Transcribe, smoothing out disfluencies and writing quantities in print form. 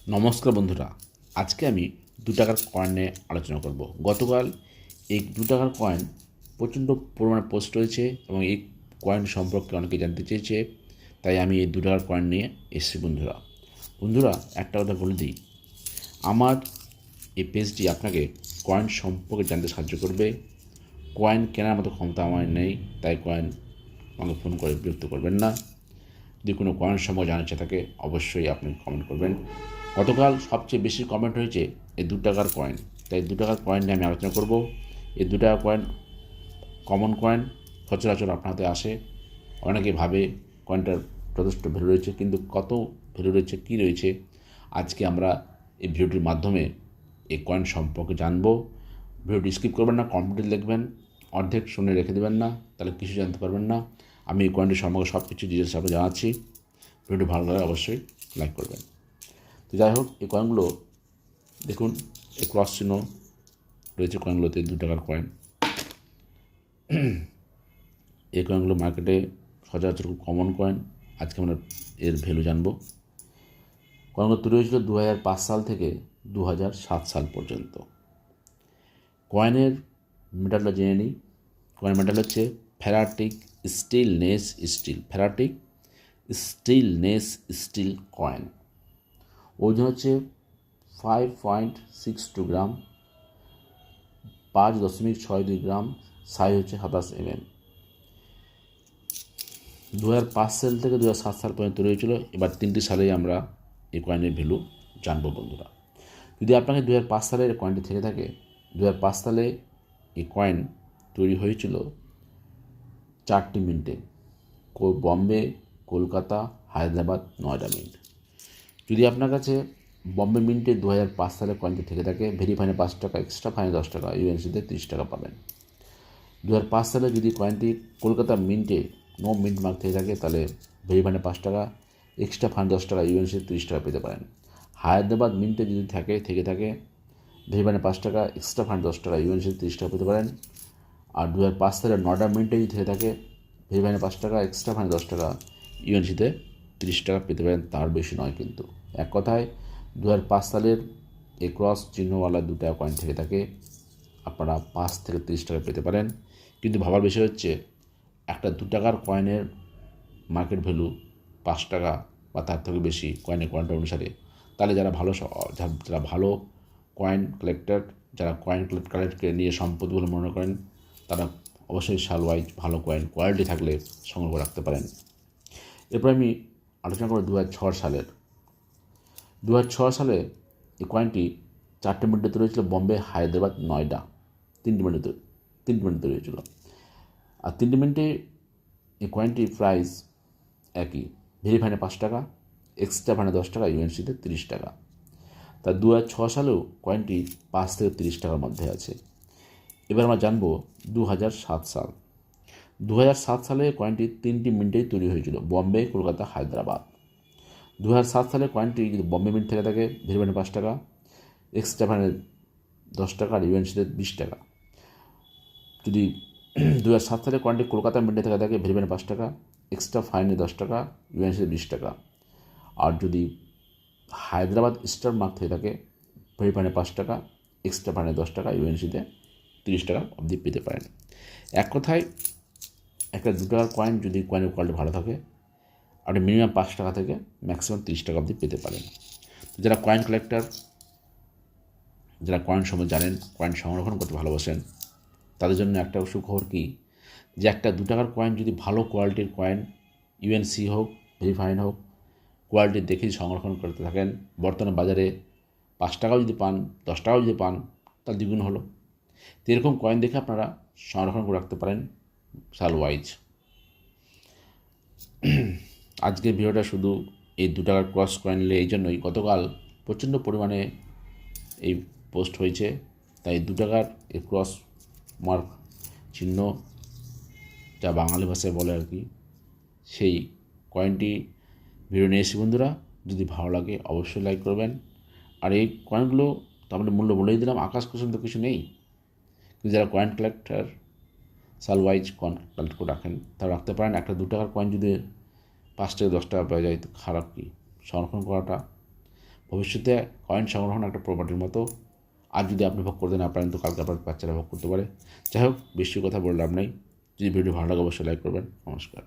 নমস্কার বন্ধুরা, আজকে আমি 2 টাকার কয়েন নিয়ে আলোচনা করব। গতকাল এই 2 টাকার কয়েন প্রচণ্ড পরিমাণে পোস্ট হয়েছে এবং এই কয়েন সম্পর্কে অনেকে জানতে চেয়েছে, তাই আমি এই 2 টাকার কয়েন নিয়ে এসেছি। বন্ধুরা একটা কথা বলে দিই, আমার এই পেজটি আপনাকে কয়েন সম্পর্কে জানতে সাহায্য করবে। কয়েন কেনার মতো ক্ষমতা আমার নেই, তাই কয়েন আমাকে ফোন করে বিরক্ত করবেন না। যদি কোনো কয়েন সম্পর্কে জানার ইচ্ছা থাকে অবশ্যই আপনি কমেন্ট করবেন। গতকাল সবচেয়ে বেশি কমেন্ট হয়েছে এই 2 টাকার কয়েন, তাই 2 টাকার কয়েন নিয়ে আমি আলোচনা করব। এই 2 টাকার কয়েন কমন কয়েন, সচরাচর আপনার হাতে আসে। অনেকে ভাবে কয়েনটার যথেষ্ট ভ্যালু রয়েছে, কিন্তু কত ভ্যালু রয়েছে, কী রয়েছে, আজকে আমরা এই ভিডিওটির মাধ্যমে এই কয়েন সম্পর্কে জানবো। ভিডিওটি স্কিপ করবেন না, কমপ্লিট দেখবেন, অর্ধেক শুনে রেখে দেবেন না, তাহলে কিছু জানতে পারবেন না। আমি এই কয়েনটির সম্পর্কে সব কিছু ডিটেলস আপনাকে জানাচ্ছি। ভিডিওটি ভালো লাগে অবশ্যই লাইক করবেন। তো যাই হোক, এই কয়েনগুলো দেখুন, এই ক্রস চিহ্ন রয়েছে কয়েনগুলোতে, 2 টাকার কয়েন। এই কয়েনগুলো মার্কেটে সচরাচর খুব কমন কয়েন। আজকে আমরা এর ভ্যালু জানবো। কয়েনগুলো তৈরি হয়েছিল 2005 সাল থেকে 2007 সাল পর্যন্ত। কয়েনের মেটালটা জেনে নিই। কয়েন মেটাল হচ্ছে ferritic stainless steel. Ferritic stainless steel coin. ওজন হচ্ছে 5.62 গ্রাম, 5.62 গ্রাম। সাইজ হচ্ছে 27 mm। 2005 সাল থেকে 2007 সাল পর্যন্ত রয়েছিল। এবার 3টি সালেই আমরা এই কয়েনের ভ্যালু জানবো বন্ধুরা। যদি আপনাকে 2005 সালের কয়েনটি থেকে থাকে, 2005 সালে এই কয়েন তৈরি হয়েছিল 4টি মিন্টে: বম্বে, কলকাতা, হায়দ্রাবাদ, নয়ডা মিন্ট। যদি আপনার কাছে বম্বে মিন্টে 2005 সালের কয়েনটি থেকে থাকে, ভেরি ফাইনে 5 টাকা, এক্সট্রা ফাইনে 10 টাকা, ইউএনসিতে 30 টাকা পাবেন। 2005 সালে যদি কয়েনটি কলকাতা মিন্টে নো মিন্ট মার্ক থেকে থাকে, তাহলে ভেরি ফাইনে 5 টাকা, এক্সট্রা ফাইন 10 টাকা, ইউএনসিতে 30 টাকা পেতে পারেন। হায়দ্রাবাদ মিন্টে যদি থেকে থাকে, ভেরি ফাইনে 5 টাকা, এক্সট্রা ফাইন 10 টাকা, ইউএনসিতে 30 টাকা পেতে পারেন। আর 2005 সালের নয়ডা মিন্টে যদি থেকে থাকে, ভেরি ফাইনে 5 টাকা, এক্সট্রা ফাইন 10 টাকা, ইউএনসিতে 30 টাকা পেতে পারেন, তার বেশি নয়। কিন্তু এক কথায় 2005 সালের এই ক্রস চিহ্নওয়ালা 2 টাকা কয়েন থেকে থাকে, আপনারা 5 থেকে 30 টাকা পেতে পারেন। কিন্তু ভাবার বিষয় হচ্ছে, একটা 2 টাকার কয়েনের মার্কেট ভ্যালু 5 টাকা বা তার থেকে বেশি কয়েনের কোয়ান্টিটি অনুসারে। তাহলে যারা ভালো কয়েন কালেক্টর, যারা কয়েন কালেক্টকে নিয়ে সম্পদ বলে মনে করেন, তারা অবশ্যই সাল ওয়াইজ ভালো কয়েন কোয়ালিটি থাকলে সংগ্রহ করে রাখতে পারেন। এরপর আমি আলোচনা করব 2006 সালের। 2006 সালে এই কয়েনটি 4টে মিনিটে তৈরি হয়েছিল, বম্বে, হায়দ্রাবাদ, নয়ডা। 3 মিনিটে তৈরি হয়েছিল। আর 3 মিনিটে এই কয়েনটির প্রাইস একই, ভেরি ফাইনে 5 টাকা, এক্সট্রা ফাইনে 10 টাকা, ইউএনসিতে 30 টাকা। তা 2006 সালেও কয়েনটি 5 থেকে 30 টাকার মধ্যে আছে। এবার আমরা জানবো 2007 সাল। 2007 সালে কয়েনটি 3টি মিনিটেই তৈরি হয়েছিল, বম্বে, কলকাতা, হায়দ্রাবাদ। 2007 সালে কয়েনটি যদি বম্বে মিন্ট থেকে থাকে, ভেরি ফাইনে 5 টাকা, এক্সট্রা ফাইনে 10 টাকা, আর ইউএনসিতে 20 টাকা। যদি 2007 সালে কয়েনটি কলকাতা মিন্টে থেকে থাকে, ভেরি ফাইনে 5 টাকা, এক্সট্রা ফাইনে 10 টাকা, ইউএনসিতে 20 টাকা। আর যদি হায়দ্রাবাদ স্টার মার্ক থেকে থাকে, ভেরি ফাইনে 5 টাকা, এক্সট্রা ফাইনে 10 টাকা, ইউএনসিতে 30 টাকা অবধি পেতে পারেন। এক কথায় একটা 2 টাকার কয়েন যদি কয়েনের কোয়ালিটি ভালো থাকে, আপনি মিনিমাম 5 টাকা থেকে ম্যাক্সিমাম 30 টাকা অবধি পেতে পারেন। তো যারা কয়েন কালেক্টর, যারা কয়েন সম্বন্ধে জানেন, কয়েন সংরক্ষণ করতে ভালোবাসেন, তাদের জন্য একটা সুখবর কি, যে একটা 2 টাকার কয়েন যদি ভালো কোয়ালিটির কয়েন, ইউএনসি হোক, ভেরি ফাইন হোক, কোয়ালিটি দেখে সংরক্ষণ করতে থাকেন, বর্তমানে বাজারে 5 টাকাও যদি পান, 10 টাকাও যদি পান, তার দ্বিগুণ হলো। তো এরকম কয়েন দেখে আপনারা সংরক্ষণ করে রাখতে পারেন সাল ওয়াইজ। আজকের ভিডিওটা শুধু এই 2 টাকার ক্রস কয়েন নিয়ে এই জন্যই, গতকাল প্রচণ্ড পরিমাণে এই পোস্ট হয়েছে, তাই 2 টাকার এই ক্রস মার্ক চিহ্ন, যা বাঙালি ভাষায় বলে আর কি, সেই কয়েনটি ভিডিও নিয়ে এসেছি বন্ধুরা। যদি ভালো লাগে অবশ্যই লাইক করবেন। আর এই কয়েনগুলো তো আমরা মূল্য বলেই দিলাম, আকাশ কুসুম তো কিছু নেই। কিন্তু যারা কয়েন কালেক্টর সাল ওয়াইজ কয়েন কালেক্ট করে রাখেন, তারা রাখতে পারেন। একটা 2 টাকার কয়েন যদি 5 থেকে 10 টাকা পাওয়া যায়, তো খারাপ কি? সংরক্ষণ করাটা ভবিষ্যতে কয়েন সংগ্রহণ একটা প্রপার্টির মতো, আজ যদি আপনি ভোগ করতে না পারেন তো কালকে আপনার বাচ্চারা ভোগ করতে পারে। যাই হোক, বেশি কথা বললাম নাই। যদি ভিডিও ভালো লাগে অবশ্যই লাইক করবেন। নমস্কার।